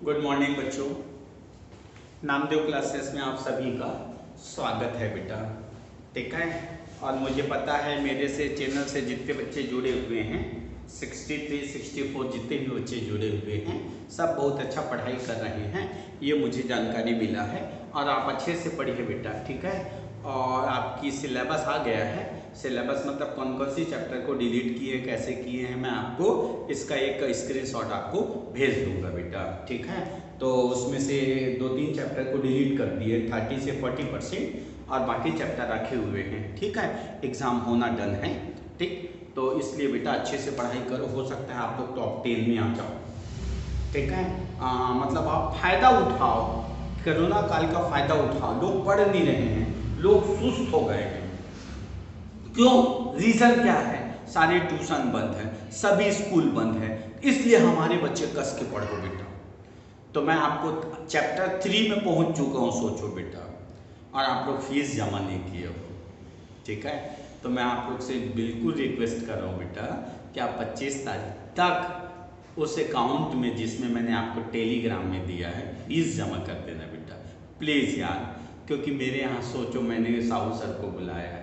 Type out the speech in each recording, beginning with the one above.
Good morning बच्चों। Namdev classes में आप सभी का स्वागत है बेटा। ठीक है। और मुझे पता है मेरे से चैनल से जितने बच्चे जुड़े हुए हैं 63, 64 जितने भी बच्चे जुड़े हुए हैं सब बहुत अच्छा पढ़ाई कर रहे हैं, ये मुझे जानकारी मिला है। और आप अच्छे से पढ़िए बेटा, ठीक है। और आपकी सिलेबस आ गया है। सिलेबस मतलब कौन कौन सी चैप्टर को डिलीट किए, कैसे किए हैं, मैं आपको इसका एक स्क्रीनशॉट आपको भेज दूंगा बेटा, ठीक है। तो उसमें से 2-3 चैप्टर को डिलीट कर दिए, 30 से 40%, और बाकी चैप्टर रखे हुए हैं, ठीक है। एग्ज़ाम होना डन है, ठीक। तो इसलिए बेटा अच्छे से पढ़ाई करो, हो सकता है आप लोग टॉप 10 में आ जाओ, ठीक है। मतलब आप फायदा उठाओ, कोरोना काल का फायदा उठाओ। लोग पढ़ नहीं रहे हैं, लोग सुस्त हो गए हैं। क्यों? रीजन क्या है? सारे ट्यूशन बंद है, सभी स्कूल बंद है, इसलिए हमारे बच्चे कस के पढ़ो बेटा। तो मैं आपको चैप्टर 3 में पहुंच चुका हूं, सोचो बेटा। और आप लोग फीस जमा नहीं किए हो, ठीक है। तो मैं आप लोग से बिल्कुल रिक्वेस्ट कर रहा हूँ बेटा कि आप 25 तारीख तक उस अकाउंट में जिसमें मैंने आपको टेलीग्राम में दिया है फीस जमा कर देना बेटा, प्लीज़ यार। क्योंकि मेरे यहाँ सोचो, मैंने साहू सर को बुलाया है,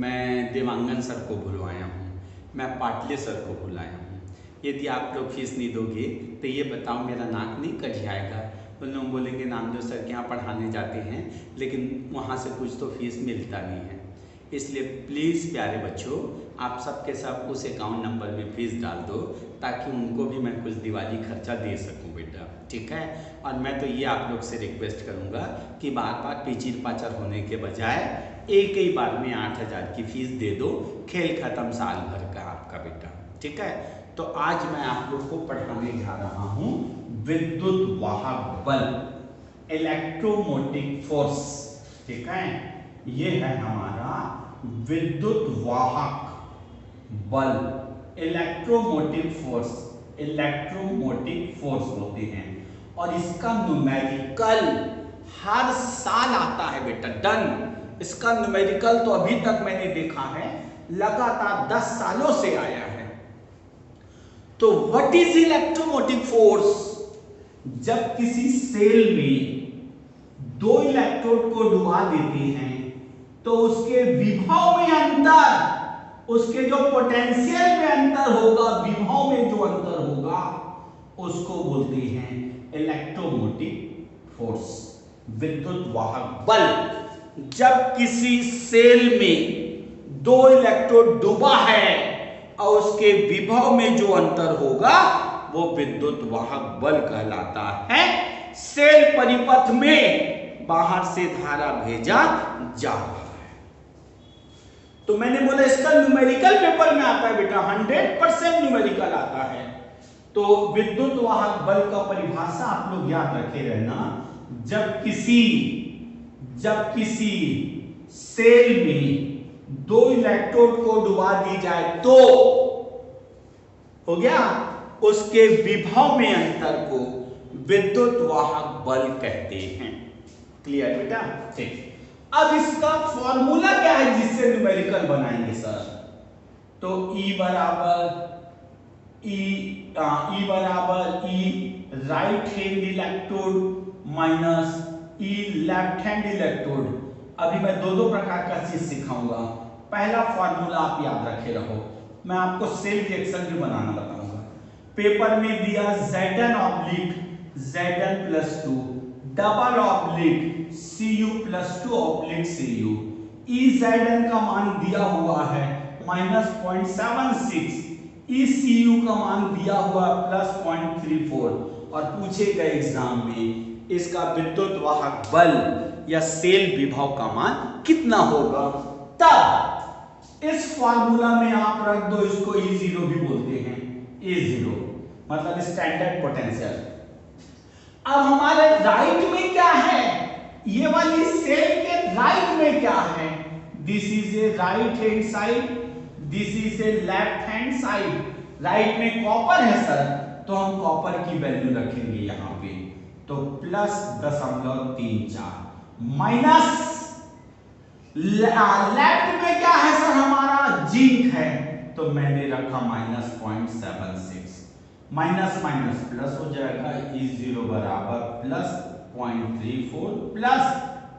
मैं देवांगन सर को बुलवाया हूँ, मैं पाटले सर को बुलाया हूँ। यदि आप लोग फीस नहीं दोगे तो ये बताओ मेरा नाक नहीं कट जाएगा। उन लोग बोलेंगे नामदेव सर के यहाँ पढ़ाने जाते हैं लेकिन वहाँ से कुछ तो फीस मिलता नहीं है। इसलिए प्लीज़ प्यारे बच्चों, आप सबके सब उस अकाउंट नंबर में फीस डाल दो ताकि उनको भी मैं कुछ दिवाली खर्चा दे सकूं बेटा, ठीक है। और मैं तो ये आप लोग से रिक्वेस्ट करूंगा कि बार बार टीचर पाचर होने के बजाय एक ही बार में 8,000 की फीस दे दो, खेल खत्म साल भर का आपका बेटा, ठीक है। तो आज मैं आप लोग को पढ़ाने जा रहा हूँ विद्युत वाहक बल, इलेक्ट्रोमोटिव फोर्स, ठीक है। ये है हमारा विद्युत वाहक बल, इलेक्ट्रोमोटिव फोर्स। इलेक्ट्रोमोटिव फोर्स होते हैं और इसका न्यूमेरिकल हर साल आता है बेटा, डन। इसका न्यूमेरिकल तो अभी तक मैंने देखा है लगातार 10 सालों से आया है। तो व्हाट इज इलेक्ट्रोमोटिव फोर्स? जब किसी सेल में 2 इलेक्ट्रोड को डुबा देते हैं तो उसके विभव में अंतर, उसके जो पोटेंशियल में अंतर होगा, विभव में जो अंतर होगा, उसको बोलते हैं इलेक्ट्रोमोटिव फोर्स, विद्युत वाहक बल। जब किसी सेल में 2 इलेक्ट्रोड डूबा है और उसके विभव में जो अंतर होगा वो विद्युत वाहक बल कहलाता है। सेल परिपथ में बाहर से धारा भेजा जा रहा है। तो मैंने बोला इसका न्यूमेरिकल पेपर में आता है बेटा, 100% न्यूमेरिकल आता है। तो विद्युत वाहक बल का परिभाषा आप लोग याद रखे रहना। जब किसी सेल में 2 इलेक्ट्रोड को डुबा दी जाए तो हो गया, उसके विभव में अंतर को विद्युत वाहक बल कहते हैं। क्लियर बेटा? ठीक। अब इसका फॉर्मूला क्या है जिससे न्यूमेरिकल बनाएंगे सर? तो E बराबर E right hand electrode minus E left hand electrode. अभी मैं दो प्रकार का चीज सिखाऊंगा। पहला फॉर्मूला आप याद रखे रहो, मैं आपको सेल रिएक्शन भी बनाना बताऊंगा। पेपर में दिया Zn oblique Zn plus 2 double oblique Cu plus 2 oblique Cu। Ezn का मान दिया हुआ है -0.76, Ecu का मान दिया हुआ +0.34 और पूछे गए एग्जाम में इसका विद्युत वाहक बल या सेल विभव का मान कितना होगा। तब इस फार्मूला में आप रख दो, इसको E0 भी बोलते हैं, E0 मतलब स्टैंडर्ड पोटेंशियल। अब हमारे राइट में क्या है? ये वाली सेल के राइट में क्या है? This is a right hand side, this is a left hand side. Right में कॉपर है सर, तो हम कॉपर की वैल्यू रखेंगे यहां पे, तो +0.34 माइनस लेफ्ट में क्या है सर? हमारा जिंक है, तो मैंने रखा -0.76। माइनस माइनस प्लस हो जाएगा, E0 बराबर प्लस 0.34 प्लस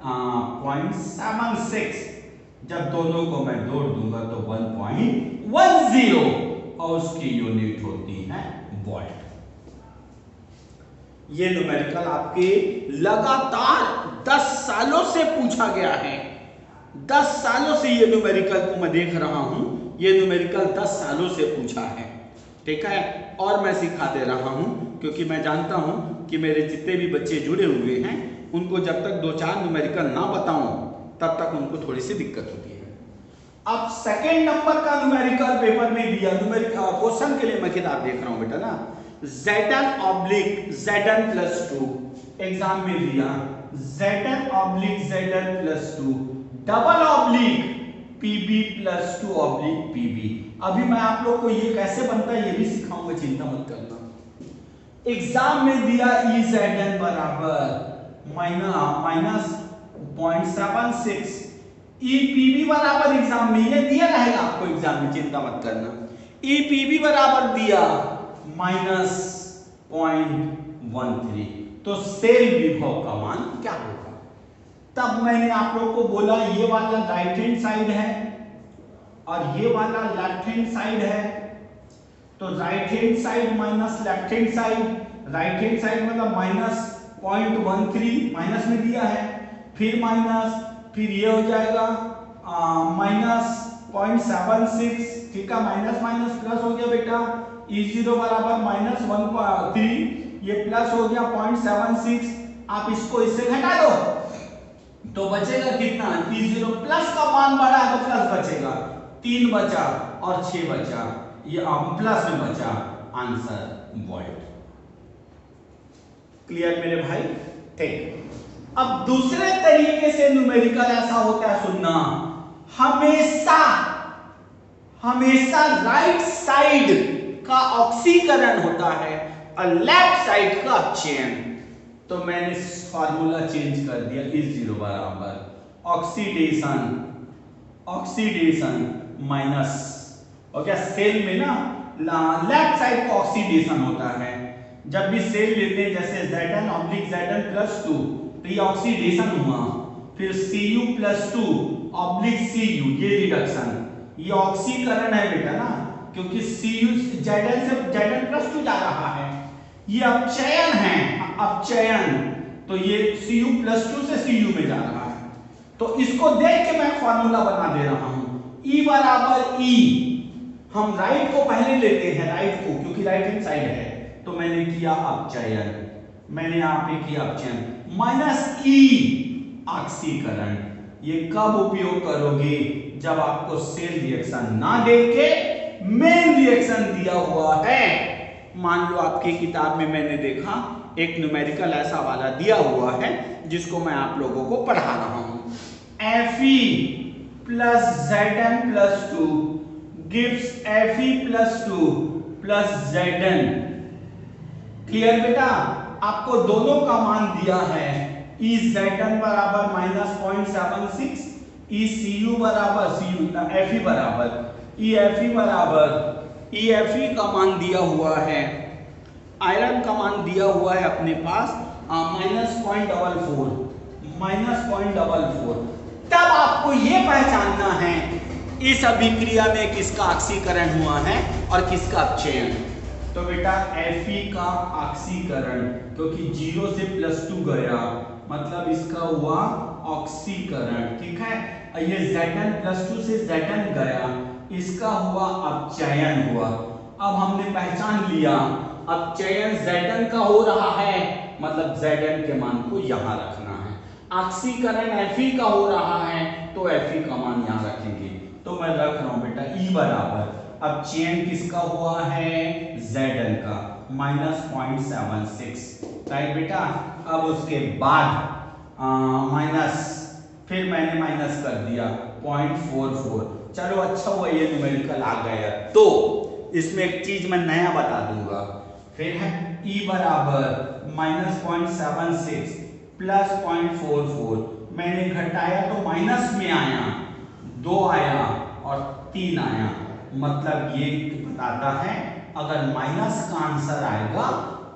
0.76, जब दोनों को मैं जोड़ दूंगा तो 1.10 और उसकी यूनिट होती है वोल्ट। ये न्यूमेरिकल आपके लगातार 10 सालों से पूछा गया है। 10 सालों से ये न्यूमेरिकल को मैं देख रहा हूं, ये न्यूमेरिकल 10 सालों से पूछा है, ठीक है। और मैं सिखा दे रहा हूं क्योंकि मैं जानता हूं कि मेरे जितने भी बच्चे जुड़े हुए हैं उनको जब तक 2-4 न्यूमेरिकल ना बताऊं तब तक उनको थोड़ी सी दिक्कत होती है। अब सेकेंड नंबर का न्यूमेरिकल पेपर में दिया, न्यूमेरिकल क्वेश्चन के लिए मैं किताब देख रहा हूं बेटा ना, Zn oblique Zn plus 2 exam में दिया, Zn oblique Zn plus 2 double oblique Pb plus 2 oblique Pb। अभी मैं आप लोग को ये कैसे बनता है ये भी सिखाऊंगा, चिंता मत करना। एग्जाम में दिया Ezn बराबर माइनस 0.76, EPB बराबर एग्जाम में ये दिया रहेगा आपको एग्जाम में, चिंता मत करना। EPB बराबर दिया -0.13, तो सेल विभव का मान क्या होगा? तब मैंने आप लोग को बोला ये वाला राइट हैंड साइड है और ये वाला लेफ्ट हैंड साइड है, तो right hand side minus left hand side, right hand side मतलब -0.13 माइनस में दिया है, फिर माइनस, फिर ये हो जाएगा -0.76, ठीक है, माइनस माइनस प्लस हो गया बेटा, E0 बराबर -1.3, ये प्लस हो गया 0.76, आप इसको इससे घटा दो तो बचेगा कितना, E0 प्लस का मान बढ़ा तो प्लस बचेगा, 3 बचा और 6 बचा, ये प्लस में बचा, आंसर वोल्ट। क्लियर मेरे भाई? ठीक। अब दूसरे तरीके से न्यूमेरिकल ऐसा होता है, सुनना, हमेशा राइट साइड का ऑक्सीकरण होता है और लेफ्ट साइड का अपचयन। तो मैंने फार्मूला चेंज कर दिया, E0 बराबर ऑक्सीडेशन माइनस हो गया, सेल में ना लेफ्ट साइड का ऑक्सीडेशन होता है, जब भी सेल लेते हैं जैसे Zn ऑब्लिक Zn प्लस 2 तो ये ऑक्सीडेशन हुआ, फिर Cu प्लस 2 ऑब्लिक Cu ये रिडक्शन, ये ऑक्सीकरण है बेटा ना, क्योंकि Cu Zn से Zn प्लस 2 जा रहा है, ये अपचयन है, अपचयन, तो ये Cu प्लस 2 से Cu में जा रहा है। तो इसको देख के मैं फॉर्मूला बना दे रहा हूं, E बराबर E, हम राइट को पहले लेते हैं, राइट को, क्योंकि राइट हैंड साइड है, तो मैंने किया अपचयन, मैंने यहां पे किया अपचयन, माइनस E ऑक्सीकरण। ये कब उपयोग करोगे? जब आपको सेल रिएक्शन ना देके मेन रिएक्शन दिया हुआ है। मान लो आपकी किताब में मैंने देखा एक न्यूमेरिकल ऐसा वाला दिया हुआ है जिसको मैं आप लोगों को पढ़ा रहा हूं, Fe plus Zn plus 2 gives Fe plus 2 plus Zn। Clear बेटा? आपको दोनों का मान दिया है, Ezn बराबर -0.76, Ecu बराबर Fe बराबर Efe का मान दिया हुआ है, आयरन का मान दिया हुआ है अपने पास -0.44। तब आपको ये पहचानना है इस अभिक्रिया में किसका ऑक्सीकरण हुआ है और किसका अपचयन। तो बेटा Fe का ऑक्सीकरण, क्योंकि 0 से +2 गया मतलब इसका हुआ ऑक्सीकरण, ठीक है। ये Zn +2 से Zn गया, इसका हुआ अपचयन हुआ। अब हमने पहचान लिया अपचयन Zn का हो रहा है, मतलब Zn के मान को यहां रखना है, ऑक्सीकरण Fe का हो रहा है तो Fe का मान यहां रखेंगे। तो मैं रख रहा हूं बेटा E बराबर, अपचयन किसका हुआ है? Zn का, -0.76, राइट बेटा। अब उसके बाद माइनस, फिर मैंने माइनस कर दिया 0.44। चलो अच्छा हुआ ये न्यूमेरिकल आ गया। तो इसमें एक चीज मैं नया बता दूंगा, फिर है E बराबर -0.76 प्लस 0.44, मैंने घटाया तो माइनस में आया, 2 आया और 3 आया, मतलब ये बताता है अगर माइनस का आंसर आएगा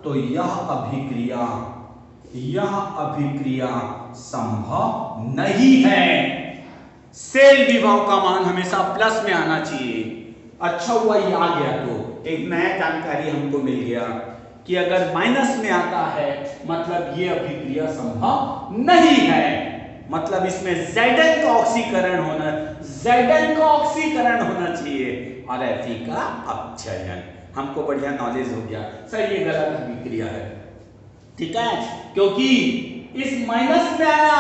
तो यह अभिक्रिया संभव नहीं है। सेल विभव का मान हमेशा प्लस में आना चाहिए। अच्छा हुआ ये आ गया, तो एक नया जानकारी हमको मिल गया कि अगर माइनस में आता है मतलब ये अभिक्रिया संभव नहीं है, मतलब इसमें Zn का ऑक्सीकरण होना चाहिए और Fe का अपक्षयन। हमको बढ़िया नॉलेज हो गया। सर ये गलत अभिक्रिया है, ठीक है, क्योंकि इस माइनस में आया,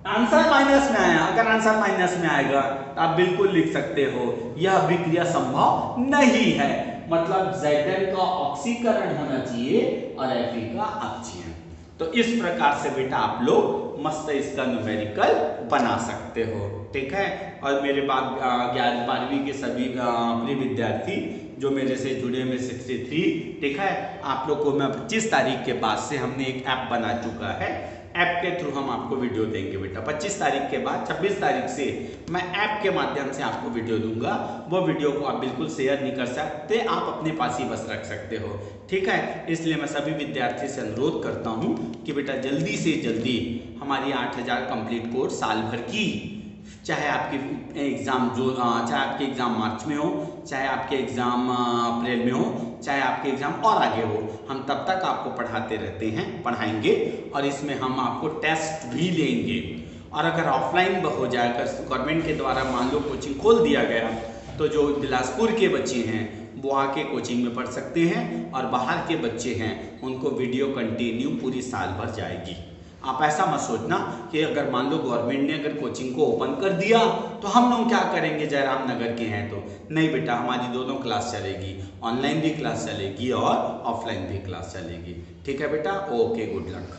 आंसर माइनस में आया। अगर आंसर माइनस में आएगा तो आप बिल्कुल लिख सकते हो यह अभिक्रिया संभव नहीं है, मतलब Zn का ऑक्सीकरण होना चाहिए और Fe का अपक्षयन। तो इस प्रकार से बेटा आप लोग मस्त इसका न्यूमेरिकल बना सकते हो, ठीक है। और मेरे बाद 11वीं के सभी प्रिय विद्यार्थी जो मेरे से जुड़े में 63, ठीक है, आप लोग को मैं 25 तारीख के बाद से हमने एक ऐप बना चुका है। ऐप के थ्रू हम आपको वीडियो देंगे बेटा। 25 तारीख के बाद 26 तारीख से मैं ऐप के माध्यम से आपको वीडियो दूंगा। वो वीडियो को आप बिल्कुल शेयर नहीं कर सकते, आप अपने पास ही बस रख सकते हो, ठीक है। इसलिए मैं सभी विद्यार्थी से अनुरोध करता हूँ कि बेटा जल्दी से जल्दी हमारी 8000 कंप्लीट कोर्स साल भर की, चाहे आपके एग्जाम मार्च में हो, चाहे आपके एग्जाम अप्रैल में हो, चाहे आपके एग्जाम और आगे हो, हम तब तक आपको पढ़ाते रहते हैं, पढ़ाएंगे। और इसमें हम आपको टेस्ट भी लेंगे। और अगर ऑफलाइन हो जाए, अगर गवर्नमेंट के द्वारा मान लो कोचिंग खोल दिया गया, तो जो बिलासपुर के बच्चे हैं वो आके कोचिंग में पढ़ सकते हैं, और बाहर के बच्चे हैं उनको वीडियो कंटिन्यू पूरी साल भर जाएगी। आप ऐसा मत सोचना कि अगर मान लो गवर्नमेंट ने अगर कोचिंग को ओपन कर दिया तो हम लोग क्या करेंगे, जयराम नगर के हैं तो। नहीं बेटा, हमारी दोनों क्लास चलेगी, ऑनलाइन भी क्लास चलेगी और ऑफलाइन भी क्लास चलेगी, ठीक है बेटा। Okay, good luck.